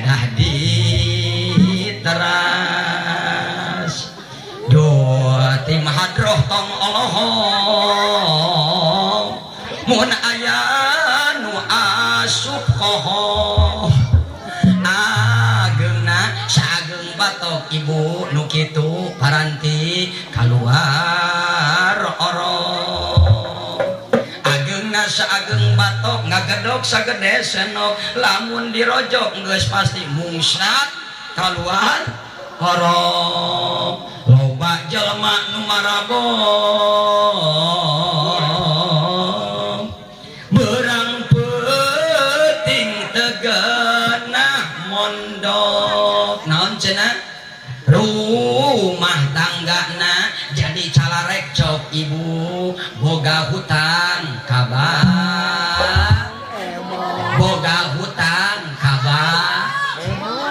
dah diteras doa ti mahadroh tong Allah mun aya nu asup koho ageuna sageung batok ibu nu kitu paranti kaluar orok ageuna sageung batok ngagedok sagede senok lamun dirojok geus pasti mungsat kaluar orok loba jelema nu marabok berang peuting tegenah mondok naon cenah rumah tanggana jadi calarek cok ibu boga hutang kabar boga hutang kabar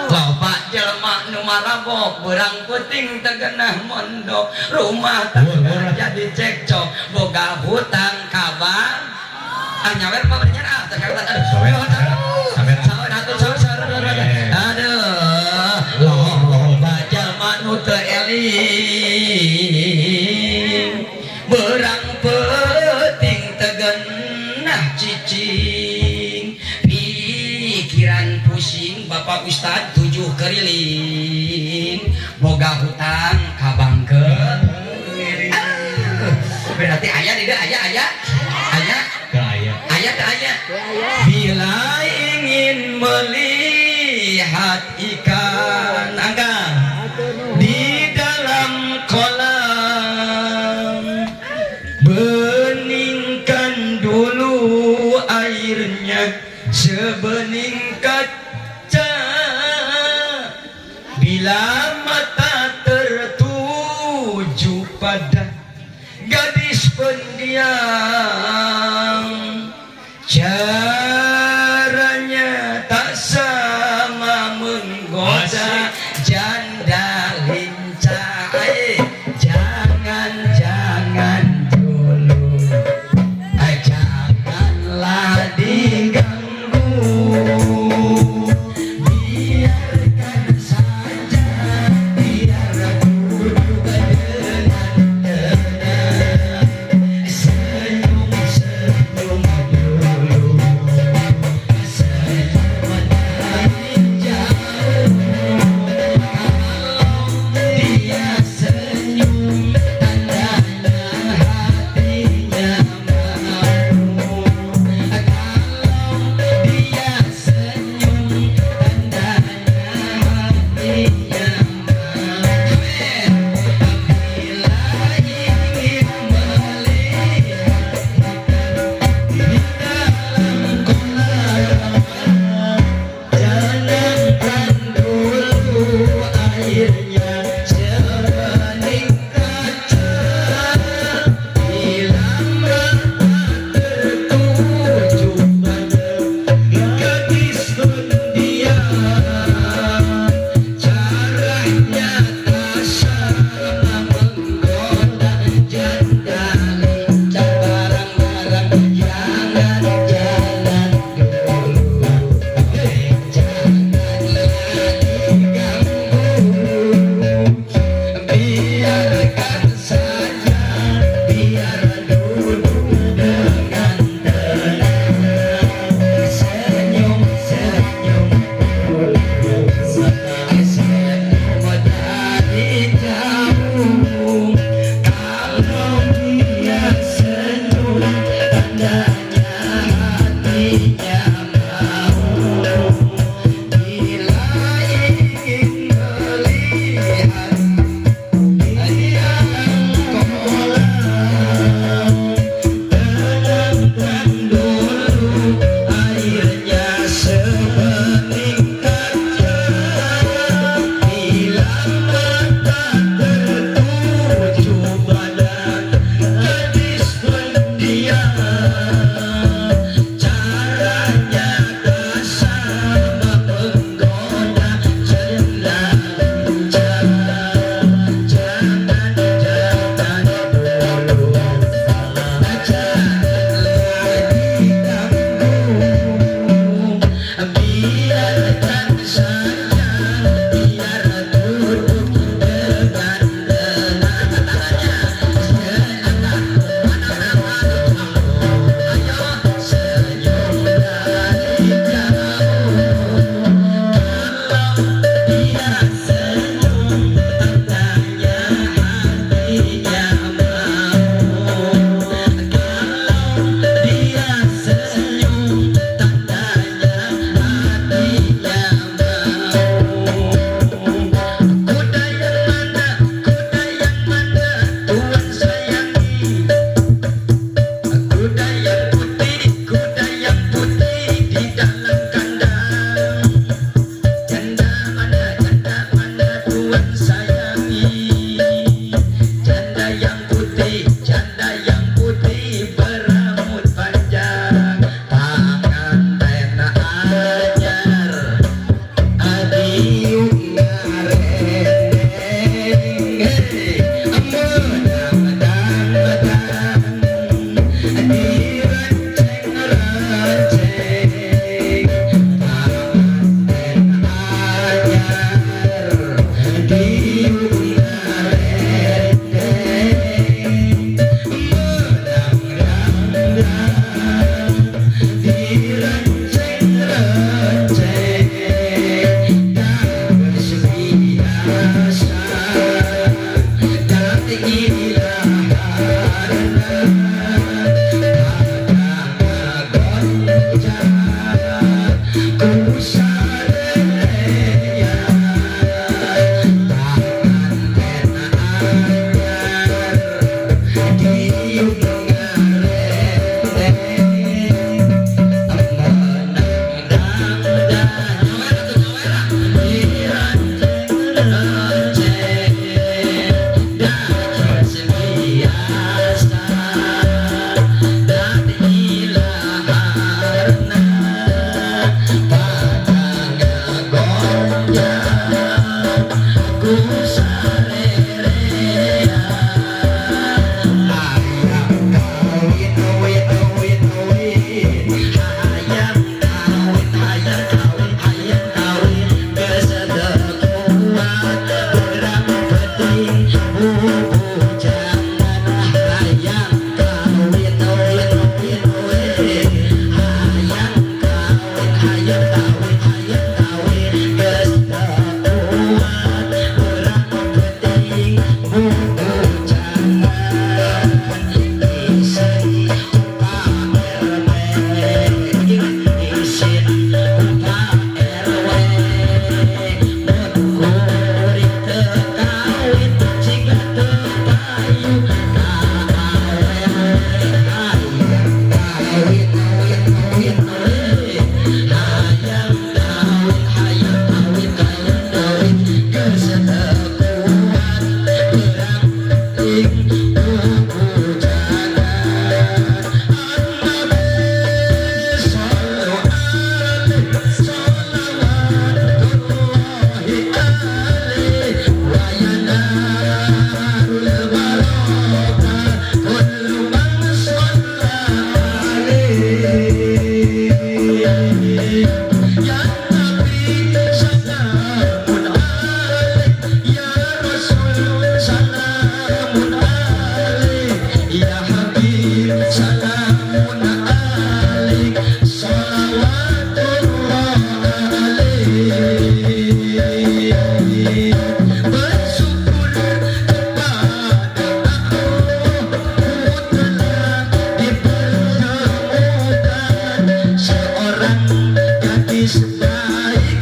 loba jelema nu marabok berang peuting tegenah mondok rumah tangga jadi cekcok boga hutang kabar nyawer pamernya aduh loba jelema nu teu eling berang peuting tegenah cicing pikiran pusing Bapak Ustad 7 keriling boga hutang kabangkeun berarti aya di dieu aya bila ingin melihat ikan angga di dalam kolam beningkan dulu airnya sebening kaca bila mata tertuju pada gadis pendiam caranya tak sama menggoda janda lincah jangan dulu janganlah diganggu biarkan saja biar duduk dengan tenang senyum dulu senyum dari jauh dia senyum tandanya hatinya malu kalau dia senyum tandanya hatinya malu bila ingin melihat di dalam kolam jangankan dulu airnya sebening kaca bila mata tertuju pada gadis pendiam caranya tak sama menggoda janda lincah barang-barang jangan jalan dulu janganlah diganggu biarkan saja biar duduk dengan tenang senyum dulu senyum dari jauh kalau dia senyum tandanya hatinya mau bila ingin melihat di dalam kolam tenangkan dulu airnya sebening kaca bila mata tertuju pada gadis pendiam caranya tak sama menggoda janda lincah jangan dulu janganlah diganggu biarkan saja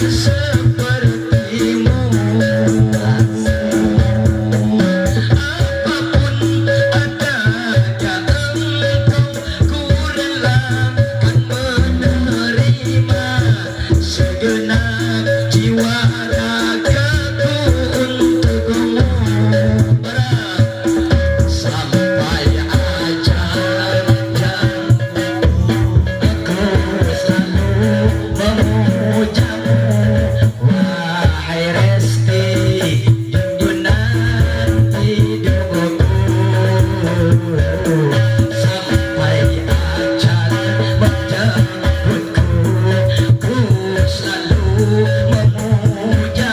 sepertimu. Apapun adanya engkau, ku relakan menerima segenap